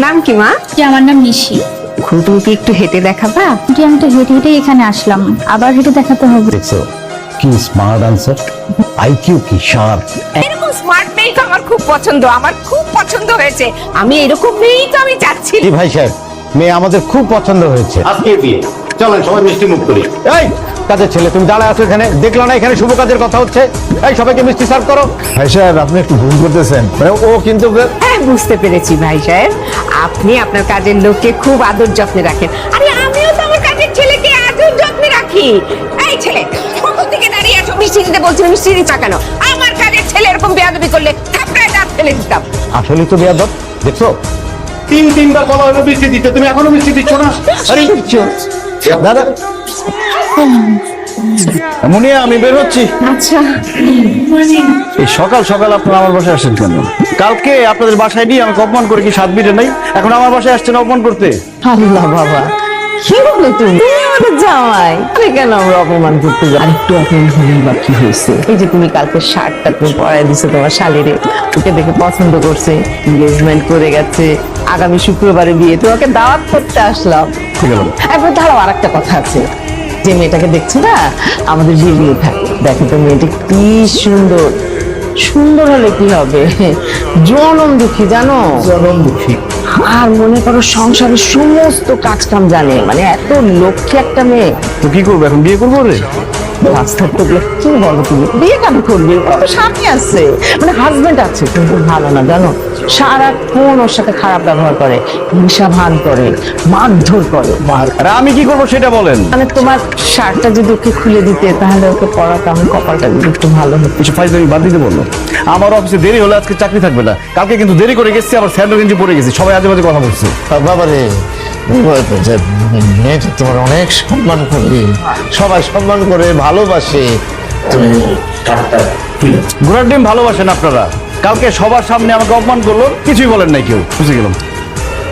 নাম কি মা? আমার নাম নিশি। তুমি কি একটু হেঁটে দেখাবা? আমি তো হেঁটে হেঁটে এখানে আসলাম, আবার হেঁটে দেখাতে হবে? দেখছো কি স্মার্ট আনসার, আইকিউ কি শার্প। এরকম স্মার্ট মেয়ে তো আমার খুব পছন্দ, আমার খুব পছন্দ হয়েছে। আমি এরকম মেয়েই তো আমি চাচ্ছি। জি ভাই সাহেব, মেয়ে আমাদের খুব পছন্দ হয়েছে। আজকে বিয়ে, চলেন সবাই মিষ্টি মুখ করি। এই কাজের ছেলে, তুমি দাঁড়ায় আছো এখানে, দেখলো না এখানে শুভ কাজের কথা হচ্ছে? এই সবাইকে মিষ্টি সার্ভ করো। ভাই সাহেব, আপনি একটু ভুল করতেছেন। ও কিন্তু হ্যাঁ, বুঝতে পেরেছি ভাই সাহেব, আপনি আপনার কাজের লোককে খুব আদর যত্নে রাখেন। আরে আমিও তো আমার কাজের ছেলেকে আদর যত্নে রাখি। এই ছেলে, কখন থেকে দাঁড়িয়ে আছো? মিষ্টি দিতে বলছি, মিষ্টি দিচ্ছ কেন? আমার কাজের ছেলে এরকম বেয়াদবি করলে থাপড়ায় দাঁত ফেলে দিতাম। আসলে তো বেয়াদব, দেখছো তিনবার বলা হলো মিষ্টি দিতে, তুমি এখনো মিষ্টি দিচ্ছ না। আরে দাদা মুনিয়া, আমি বের হচ্ছি। আচ্ছা, এই সকাল সকাল আপনারা আমার বাসায় আসছেন কেন? কালকে আপনাদের বাসায় নিয়ে আমাকে অপমান করে কি 7 মিনিটে নাই, এখন আমার বাসায় আসছেন অপমান করতে? আল্লাহ বাবা, কি বলো তুমি? আমাদের জামাই তুই কেন আমরা অপমান করতে যাই? আরেকটু অপমান হলেই বা কি হয়েছে? এই যে তুমি কালকে শার্টটা তুমি পরাই দিছো তোমার শালিরে, ওকে দেখে পছন্দ করছে, এনগেজমেন্ট করে গেছে, আগামী শুক্রবারে বিয়ে, তোমাকে দাওয়াত করতে আসলাম। একবার দাঁড়াও, আর একটা কথা আছে। যে মেয়েটাকে দেখছো না, আমাদের বিয়ে থাকে, দেখো তো মেয়েটা কি সুন্দর। সুন্দর হলে কি হবে, জনম দুঃখী, জানো? জনম দুঃখী। আর মনে করো সংসারের সমস্ত কাজ কাম জানে, মানে এত লক্ষ্মী একটা মেয়ে। তো কি করবো এখন, বিয়ে করবো রে? রাস্তার তো কি বলো তুমি, বিয়ে কেন করবে? ওর তো স্বামী আছে, মানে হাজবেন্ড আছে, কিন্তু ভালো না জানো, সারাক্ষণ ওর সাথে খারাপ ব্যবহার করে, হিংসা ভান করে, মারধর করে। আরে আমি কি করবো সেটা বলেন। মানে তোমার শার্টটা যদি ওকে খুলে দিতে, তাহলে ওকে পড়াতে আমার কপালটা যদি একটু ভালো হতো। কিছু ফাইজলামি বাদ দিতে বললো। আমার অফিসে দেরি হলে আজকে চাকরি থাকবে না। কালকে কিন্তু দেরি করে গেছি, আবার স্যান্ডো গেঞ্জি পরে গেছি, সবাই আজে বাজে কথা বলছে। বাবা রে, মেয়েটা তোমার অনেক সম্মান করে, সবাই সম্মান করে, ভালোবাসে। তুমি ঘোড়ার ডিম ভালোবাসেন আপনারা। কালকে সবার সামনে আমাকে অপমান করলো, কিছুই বলেন নাই কেউ, বুঝে গেলাম।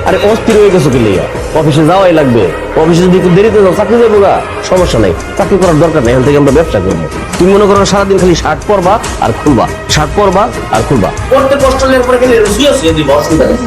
আরে অস্থির হয়ে গেছো কি লিগা? অফিসে যাওয়াই লাগবে। অফিসে যদি একটু দেরিতে যাও, চাকরি যাবো গা, সমস্যা নাই, চাকরি করার দরকার নেই, এখান থেকে আমরা ব্যবসা করবো। তুমি মনে করো সারাদিন খালি শার্ট পরবা আর খুলবা, শার্ট পরবা আর খুলবা, পড়তে কষ্ট হলে পরে খালি শুয়ে শুয়ে দিবা, অসুবিধা নেই।